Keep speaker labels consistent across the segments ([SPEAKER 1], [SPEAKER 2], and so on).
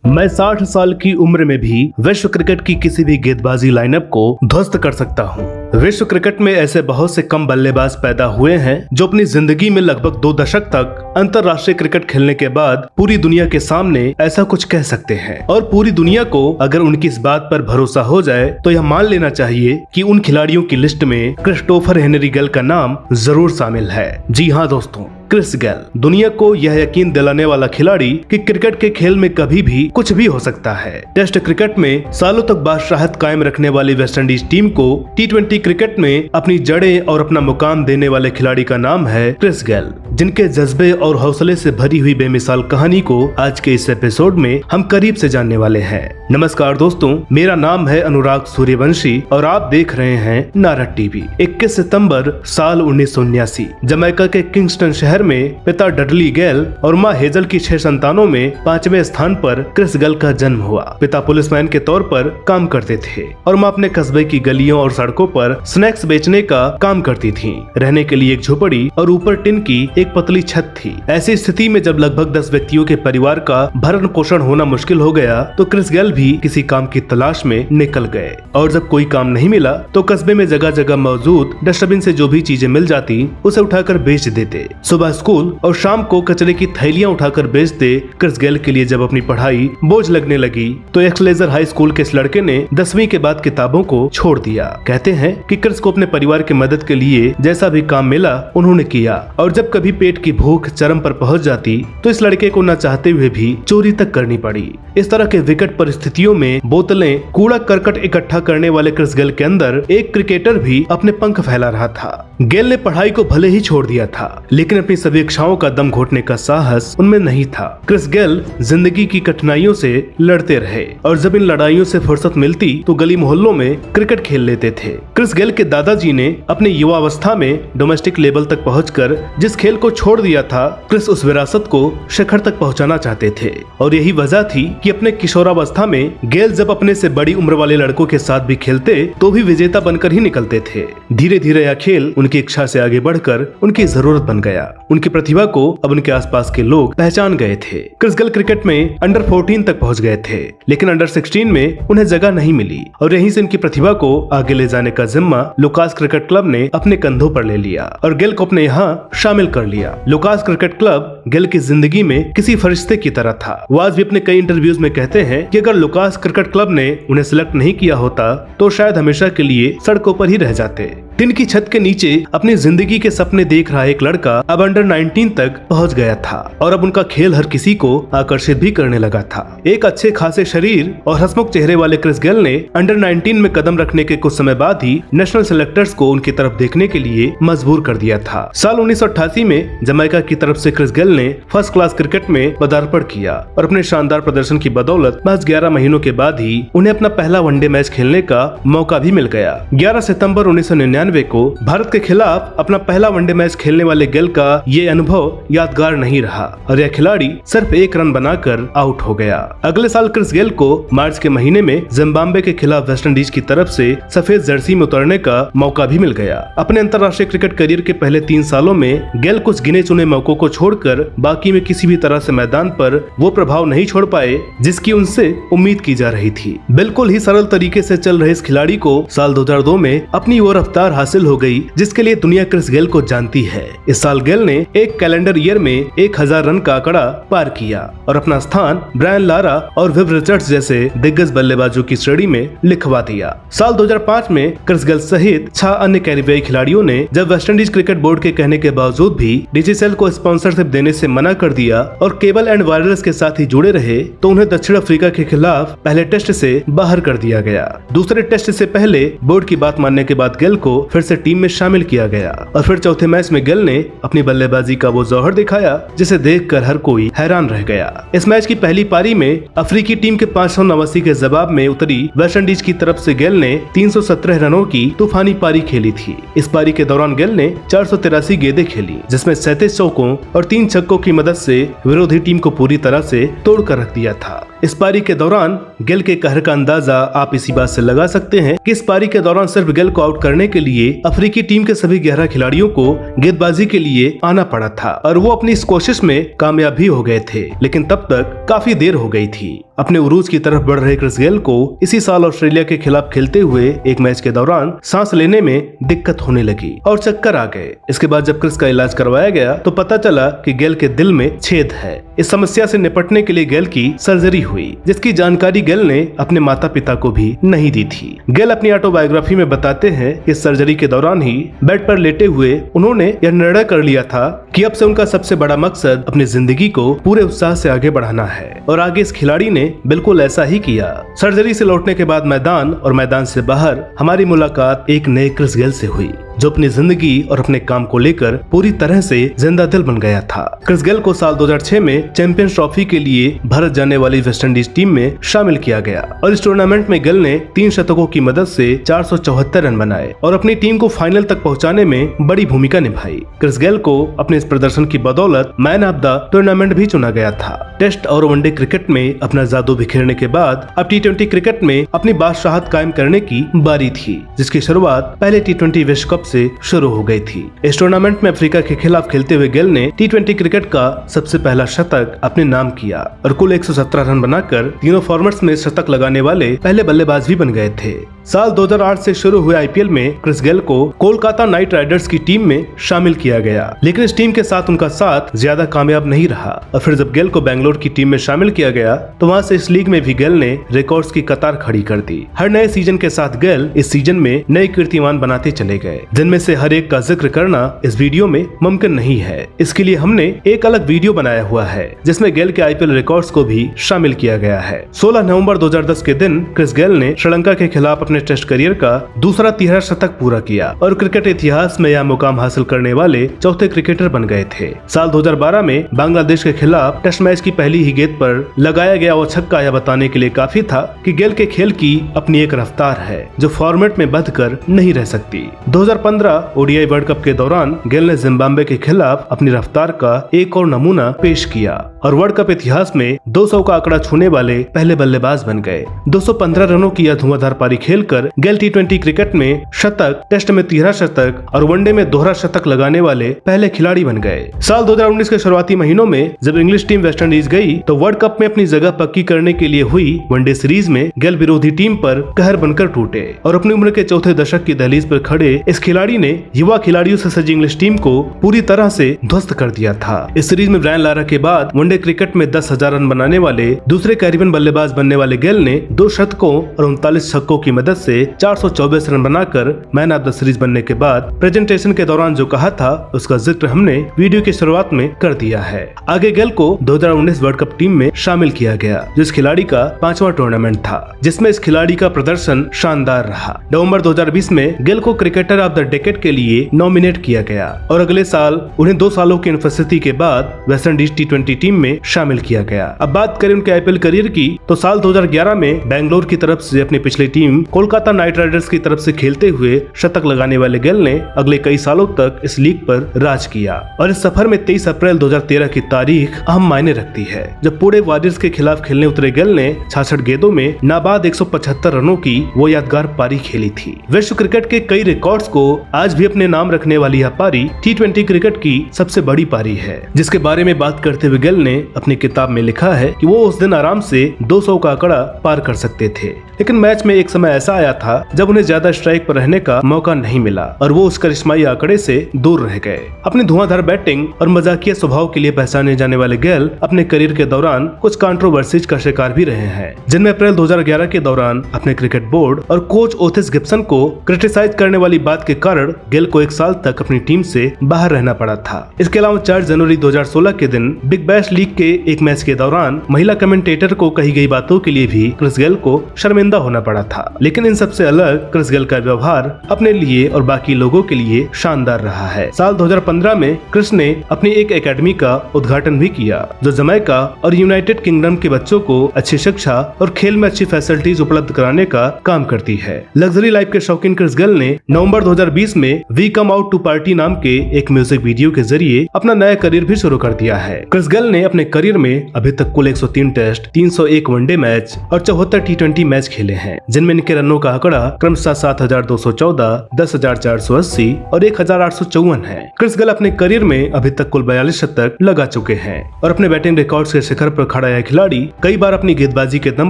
[SPEAKER 1] मैं 60 साल की उम्र में भी विश्व क्रिकेट की किसी भी गेंदबाजी लाइनअप को ध्वस्त कर सकता हूं। विश्व क्रिकेट में ऐसे बहुत से कम बल्लेबाज पैदा हुए हैं जो अपनी जिंदगी में लगभग 2 दशक तक अंतर्राष्ट्रीय क्रिकेट खेलने के बाद पूरी दुनिया के सामने ऐसा कुछ कह सकते हैं। और पूरी दुनिया को अगर उनकी इस बात पर भरोसा हो जाए तो यह मान लेना चाहिए कि उन खिलाड़ियों की लिस्ट में क्रिस्टोफर हेनरी गेल का नाम जरूर शामिल है। जी हाँ दोस्तों, क्रिस गेल दुनिया को यह यकीन दिलाने वाला खिलाड़ी कि क्रिकेट के खेल में कभी भी कुछ भी हो सकता है। टेस्ट क्रिकेट में सालों तक बादशाहत कायम रखने वाली वेस्टइंडीज टीम को T20 क्रिकेट में अपनी जड़ें और अपना मुकाम देने वाले खिलाड़ी का नाम है क्रिस गेल, जिनके जज्बे और हौसले से भरी हुई बेमिसाल कहानी को आज के इस एपिसोड में हम करीब से जानने वाले हैं। नमस्कार दोस्तों, मेरा नाम है अनुराग सूर्यवंशी और आप देख रहे हैं नारद टीवी। 21 सितंबर साल 1979 जमैका के किंगस्टन शहर में पिता डडली गेल और मां हेजल की 6 संतानों में 5वें स्थान पर क्रिस गेल का जन्म हुआ। पिता पुलिसमैन के तौर पर काम करते थे और मां अपने कस्बे की गलियों और सड़कों पर स्नैक्स बेचने का काम करती थीं। रहने के लिए एक झोपड़ी और ऊपर टिन की एक पतली छत थी। ऐसी स्थिति में जब लगभग 10 व्यक्तियों के परिवार का भरण पोषण होना मुश्किल हो गया तो क्रिस गेल भी किसी काम की तलाश में निकल गए। और जब कोई काम नहीं मिला तो कस्बे में जगह जगह मौजूद डस्टबिन से जो भी चीजें मिल जाती उसे उठाकर बेच देते। सुबह स्कूल और शाम को कचरे की थैलियां उठाकर बेचते। क्रिस गेल के लिए जब अपनी पढ़ाई बोझ लगने लगी तो एक्सलेजर हाई स्कूल के इस लड़के ने 10वीं के बाद किताबों को छोड़ दिया। कहते हैं कि क्रिस को अपने परिवार की मदद के लिए जैसा भी काम मिला उन्होंने किया और जब कभी पेट की भूख चरम पर पहुंच जाती तो इस लड़के को न चाहते हुए भी चोरी तक करनी पड़ी। इस तरह के विकट परिस्थितियों में बोतलें कूड़ा करकट इकट्ठा करने वाले क्रिस गेल के अंदर एक क्रिकेटर भी अपने पंख फैला रहा था। गेल ने पढ़ाई को भले ही छोड़ दिया था लेकिन अपनी सभी इच्छाओं का दम घोटने का साहस उनमें नहीं था। क्रिस गेल जिंदगी की कठिनाइयों से लड़ते रहे और जब इन लड़ाइयों से फुर्सत मिलती तो गली मोहल्लों में क्रिकेट खेल लेते थे। क्रिस गेल के दादाजी ने अपनी युवावस्था में डोमेस्टिक लेवल तक पहुंचकर जिस खेल को छोड़ दिया था, क्रिस उस विरासत को शिखर तक पहुंचाना चाहते थे और यही वजह थी कि अपने किशोरावस्था में गेल जब अपने से बड़ी उम्र वाले लड़कों के साथ भी खेलते तो भी विजेता बनकर ही निकलते थे। धीरे धीरे यह खेल उनकी इच्छा से आगे बढ़कर उनकी जरूरत बन गया। उनकी प्रतिभा को अब उनके आसपास के लोग पहचान गए थे। क्रिस गेल क्रिकेट में अंडर 14 तक पहुंच गए थे लेकिन अंडर 16 में उन्हें जगह नहीं मिली और यहीं से इनकी प्रतिभा को आगे ले जाने का जिम्मा लुकास क्रिकेट क्लब ने अपने कंधों पर ले लिया और गेल को अपने यहाँ शामिल कर लिया। लुकास क्रिकेट क्लब गेल की जिंदगी में किसी फरिश्ते की तरह था। वो आज भी अपने कई इंटरव्यूज में कहते हैं कि अगर लुकास क्रिकेट क्लब ने उन्हें सिलेक्ट नहीं किया होता तो शायद हमेशा के लिए सड़कों पर ही रह जाते। टिन की छत के नीचे अपनी जिंदगी के सपने देख रहा एक लड़का अब अंडर 19 तक पहुंच गया था और अब उनका खेल हर किसी को आकर्षित भी करने लगा था। एक अच्छे खासे शरीर और हंसमुख चेहरे वाले क्रिस गेल ने अंडर 19 में कदम रखने के कुछ समय बाद ही नेशनल सेलेक्टर्स को उनकी तरफ देखने के लिए मजबूर कर दिया था। साल 1988 में जमैका की तरफ से क्रिस गेल ने फर्स्ट क्लास क्रिकेट में पदार्पण किया और अपने शानदार प्रदर्शन की बदौलत महज 11 महीनों के बाद ही उन्हें अपना पहला वनडे मैच खेलने का मौका भी मिल गया। 11 सितंबर 1999 को भारत के खिलाफ अपना पहला वनडे मैच खेलने वाले गेल का ये अनुभव यादगार नहीं रहा और यह खिलाड़ी सिर्फ 1 रन बनाकर आउट हो गया। अगले साल क्रिस गेल को मार्च के महीने में जिम्बाब्वे के खिलाफ वेस्टइंडीज की तरफ से सफेद जर्सी में उतरने का मौका भी मिल गया। अपने अंतर्राष्ट्रीय क्रिकेट करियर के पहले 3 सालों में गेल कुछ गिने चुने मौकों को छोड़कर बाकी में किसी भी तरह से मैदान पर वो प्रभाव नहीं छोड़ पाए जिसकी उनसे उम्मीद की जा रही थी। बिल्कुल ही सरल तरीके से चल रहे इस खिलाड़ी को साल 2002 में अपनी वो रफ्तार हासिल हो गई जिसके लिए दुनिया क्रिस गेल को जानती है। इस साल गेल ने एक कैलेंडर ईयर में 1000 रन का आंकड़ा पार किया और अपना स्थान ब्रायन लारा और विव रिचर्ड्स जैसे दिग्गज बल्लेबाजों की श्रेणी में लिखवा दिया। साल 2005 में क्रिस गेल सहित 6 अन्य कैरिबियाई खिलाड़ियों ने जब वेस्टइंडीज क्रिकेट बोर्ड के कहने के बावजूद भी DCCL को स्पॉन्सरशिप देने से मना कर दिया और केबल एंड वायरलेस के साथ ही जुड़े रहे तो उन्हें दक्षिण अफ्रीका के खिलाफ पहले टेस्ट से बाहर कर दिया गया। दूसरे टेस्ट से पहले बोर्ड की बात मानने के बाद गेल को फिर से टीम में शामिल किया गया और फिर चौथे मैच में गेल ने अपनी बल्लेबाजी का वो जौहर दिखाया जिसे देखकर हर कोई हैरान रह गया। इस मैच की पहली पारी में अफ्रीकी टीम के 589 के जवाब में उतरी वेस्टइंडीज की तरफ से गेल ने 317 रनों की तूफानी पारी खेली थी। इस पारी के दौरान गेल ने 483 गेंदें खेली जिसमें 37 चौकों और 3 छक्कों की मदद से विरोधी टीम को पूरी तरह से तोड़ कर रख दिया था। इस पारी के दौरान गेल के कहर का अंदाजा आप इसी बात से लगा सकते हैं कि इस पारी के दौरान सिर्फ गेल को आउट करने के लिए अफ्रीकी टीम के सभी 11 खिलाड़ियों को गेंदबाजी के लिए आना पड़ा था और वो अपनी इस कोशिश में कामयाब भी हो गए थे, लेकिन तब तक काफी देर हो गई थी। अपने उरूज की तरफ बढ़ रहे क्रिस गेल को इसी साल ऑस्ट्रेलिया के खिलाफ खेलते हुए एक मैच के दौरान सांस लेने में दिक्कत होने लगी और चक्कर आ गए। इसके बाद जब क्रिस का इलाज करवाया गया तो पता चला कि गेल के दिल में छेद है। इस समस्या से निपटने के लिए गेल की सर्जरी हुई, जिसकी जानकारी गेल ने अपने माता पिता को भी नहीं दी थी। गेल अपनी ऑटोबायोग्राफी में बताते हैं कि सर्जरी के दौरान ही बेड पर लेटे हुए उन्होंने यह निर्णय कर लिया था कि अब से उनका सबसे बड़ा मकसद अपनी जिंदगी को पूरे उत्साह से आगे बढ़ाना है, और आगे इस खिलाड़ी ने बिल्कुल ऐसा ही किया। सर्जरी से लौटने के बाद मैदान और मैदान से बाहर हमारी मुलाकात एक नए क्रिस गेल से हुई, जो अपनी जिंदगी और अपने काम को लेकर पूरी तरह से जिंदा दिल बन गया था। क्रिस गेल को साल 2006 में चैंपियंस ट्रॉफी के लिए भारत जाने वाली वेस्टइंडीज टीम में शामिल किया गया और इस टूर्नामेंट में गेल ने 3 शतकों की मदद से 474 रन बनाए और अपनी टीम को फाइनल तक पहुंचाने में बड़ी भूमिका निभाई। क्रिस गेल को अपने इस प्रदर्शन की बदौलत मैन ऑफ द टूर्नामेंट भी चुना गया था। टेस्ट और वनडे क्रिकेट में अपना जादू बिखेरने के बाद अब T20 क्रिकेट में अपनी बादशाहत कायम करने की बारी थी, जिसकी शुरुआत पहले T20 विश्व कप से शुरू हो गई थी। इस टूर्नामेंट में अफ्रीका के खिलाफ खेलते हुए गेल ने T20 क्रिकेट का सबसे पहला शतक अपने नाम किया और कुल 117 रन बनाकर तीनों फॉर्मेट्स में शतक लगाने वाले पहले बल्लेबाज भी बन गए थे। साल 2008 से शुरू हुए IPL में क्रिस गेल को कोलकाता नाइट राइडर्स की टीम में शामिल किया गया, लेकिन इस टीम के साथ उनका साथ ज्यादा कामयाब नहीं रहा और फिर जब गेल को बेंगलोर की टीम में शामिल किया गया तो वहां से इस लीग में भी गेल ने रिकॉर्ड्स की कतार खड़ी कर दी। हर नए सीजन के साथ गेल इस सीजन में नए कीर्तिमान बनाते चले गए, जिनमें से हर एक का जिक्र करना इस वीडियो में मुमकिन नहीं है। इसके लिए हमने एक अलग वीडियो बनाया हुआ है जिसमें गेल के IPL रिकॉर्ड्स को भी शामिल किया गया है। 16 नवंबर 2010 के दिन क्रिस गेल ने श्रीलंका के खिलाफ अपने टेस्ट करियर का दूसरा 13 शतक पूरा किया और क्रिकेट इतिहास में यह मुकाम हासिल करने वाले चौथे क्रिकेटर बन गए थे। साल 2012 में बांग्लादेश के खिलाफ टेस्ट मैच की पहली ही गेंद पर लगाया गया वो छक्का यह बताने के लिए काफी था कि गेल के खेल की अपनी एक रफ्तार है जो फॉर्मेट में बंध कर नहीं रह सकती। 2015 ODI वर्ल्ड कप के दौरान गेल ने जिम्बाब्वे के खिलाफ अपनी रफ्तार का एक और नमूना पेश किया और वर्ल्ड कप इतिहास में 200 का आंकड़ा छूने वाले पहले बल्लेबाज बन गए। 215 रनों की यह धुआंधार पारी खेलकर गेल T20 क्रिकेट में शतक, टेस्ट में 13 शतक और वनडे में दोहरा शतक लगाने वाले पहले खिलाड़ी बन गए। साल 2019 के शुरुआती महीनों में जब इंग्लिश टीम वेस्टइंडीज गई तो वर्ल्ड कप में अपनी जगह पक्की करने के लिए हुई वनडे सीरीज में गेल विरोधी टीम पर कहर बनकर टूटे और अपनी उम्र के चौथे दशक की दहलीज पर खड़े इस खिलाड़ी ने युवा खिलाड़ियों से सजी इंग्लिश टीम को पूरी तरह से ध्वस्त कर दिया था। इस सीरीज में ब्रायन लारा के बाद वनडे क्रिकेट में 10,000 रन बनाने वाले दूसरे कैरिबियन बल्लेबाज बनने वाले गेल ने 2 शतकों और 39 छक्कों की मदद से 424 रन बनाकर मैन ऑफ द सीरीज बनने के बाद प्रेजेंटेशन के दौरान जो कहा था उसका जिक्र हमने वीडियो की शुरुआत में कर दिया है। आगे गेल को 2019 वर्ल्ड कप टीम में शामिल किया गया, जिस खिलाड़ी का 5वां टूर्नामेंट था, जिसमें इस खिलाड़ी का प्रदर्शन शानदार रहा। नवंबर 2020 में गेल को क्रिकेटर ऑफ द डेकेड के लिए नॉमिनेट किया गया और अगले साल उन्हें 2 सालों की अनुपस्थिति के बाद वेस्टइंडीज T20 टीम में शामिल किया गया। अब बात करें उनके IPL करियर की तो साल 2011 में बेंगलोर की तरफ से अपनी पिछली टीम कोलकाता नाइट राइडर्स की तरफ से खेलते हुए शतक लगाने वाले गेल ने अगले कई सालों तक इस लीग पर राज किया और इस सफर में 23 अप्रैल 2013 की तारीख अहम मायने रखती है, जब पूरे वॉरियर्स के खिलाफ खेलने उतरे गेल ने 66 गेंदों में नाबाद 175 रनों की वो यादगार पारी खेली थी। विश्व क्रिकेट के कई रिकॉर्ड्स को आज भी अपने नाम रखने वाली यह पारी T20 क्रिकेट की सबसे बड़ी पारी है, जिसके बारे में बात करते हुए गेल ने अपनी किताब में लिखा है कि वो उस दिन आराम से 200 का आंकड़ा पार कर सकते थे, लेकिन मैच में एक समय ऐसा आया था जब उन्हें ज्यादा स्ट्राइक पर रहने का मौका नहीं मिला और वो उस करिश्माई आंकड़े से दूर रह गए। अपनी धुआंधार बैटिंग और मजाकिया स्वभाव के लिए पहचाने जाने वाले गेल अपने करियर के दौरान कुछ कंट्रोवर्सीज का शिकार भी रहे हैं, जिनमें अप्रैल 2011 के दौरान अपने क्रिकेट बोर्ड और कोच ओथिस गिब्सन को क्रिटिसाइज करने वाली बात के कारण गेल को 1 साल तक अपनी टीम से बाहर रहना पड़ा था। इसके अलावा 4 जनवरी 2016 के दिन बिग बैश लीग के एक मैच के दौरान महिला कमेंटेटर को कही गई बातों के लिए भी क्रिस गेल को शर्मिंदा होना पड़ा था, लेकिन इन सबसे अलग क्रिस गेल का व्यवहार अपने लिए और बाकी लोगों के लिए शानदार रहा है। साल 2015 में क्रिस ने अपनी एक एकेडमी का उद्घाटन भी किया जो जमैका और यूनाइटेड किंगडम के बच्चों को अच्छी शिक्षा और खेल में अच्छी फैसिलिटीज उपलब्ध कराने का काम करती है। लग्जरी लाइफ के शौकीन क्रिस गेल ने नवंबर 2020 में we come out to party नाम के एक म्यूजिक वीडियो के जरिए अपना नया करियर भी शुरू कर दिया है। क्रिस गेल ने अपने करियर में अभी तक कुल 103 टेस्ट, 301 वनडे मैच और 74 T20 मैच खेले हैं, जिनमें इनके रनों का आंकड़ा क्रमशः 7,214, 10,480 और 1,854 है। क्रिस गेल अपने करियर में अभी तक कुल 42 शतक लगा चुके हैं और अपने बैटिंग रिकॉर्ड्स के शिखर पर खड़ा यह खिलाड़ी कई बार अपनी गेंदबाजी के दम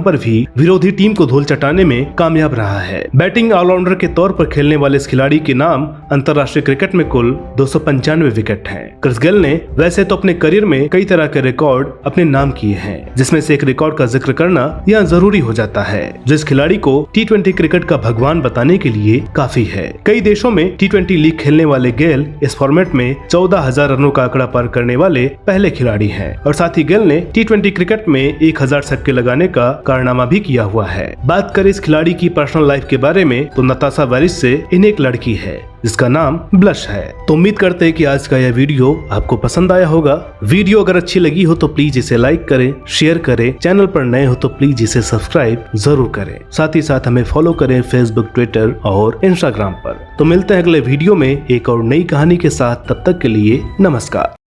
[SPEAKER 1] पर भी विरोधी टीम को धूल चटाने में कामयाब रहा है। बैटिंग ऑलराउंडर के तौर पर खेलने वाले इस खिलाड़ी के नाम अंतर्राष्ट्रीय क्रिकेट में कुल 295 विकेट हैं। क्रिस गेल ने वैसे तो अपने करियर में कई तरह के रिकॉर्ड अपने नाम किए हैं, जिसमें से एक रिकॉर्ड का जिक्र करना यहाँ जरूरी हो जाता है, जो इस खिलाड़ी को T20 क्रिकेट का भगवान बताने के लिए काफी है। कई देशों में T20 लीग खेलने वाले गेल इस फॉर्मेट में 14,000 रनों का आंकड़ा पार करने वाले पहले खिलाड़ी हैं और साथ ही गेल ने T20 क्रिकेट में 1,000 छक्के लगाने का कारनामा भी किया हुआ है। बात करें इस खिलाड़ी की पर्सनल लाइफ के बारे में तो नताशा वैरिस से इन्हें एक लड़की है जिसका नाम ब्लश है। तो उम्मीद करते हैं कि आज का यह वीडियो आपको पसंद आया होगा। वीडियो अगर अच्छी लगी हो तो प्लीज इसे लाइक करें, शेयर करें, चैनल पर नए हो तो प्लीज इसे सब्सक्राइब जरूर करें। साथ ही साथ हमें फॉलो करें फेसबुक, ट्विटर और इंस्टाग्राम पर। तो मिलते हैं अगले वीडियो में एक और नई कहानी के साथ। तब तक के लिए नमस्कार।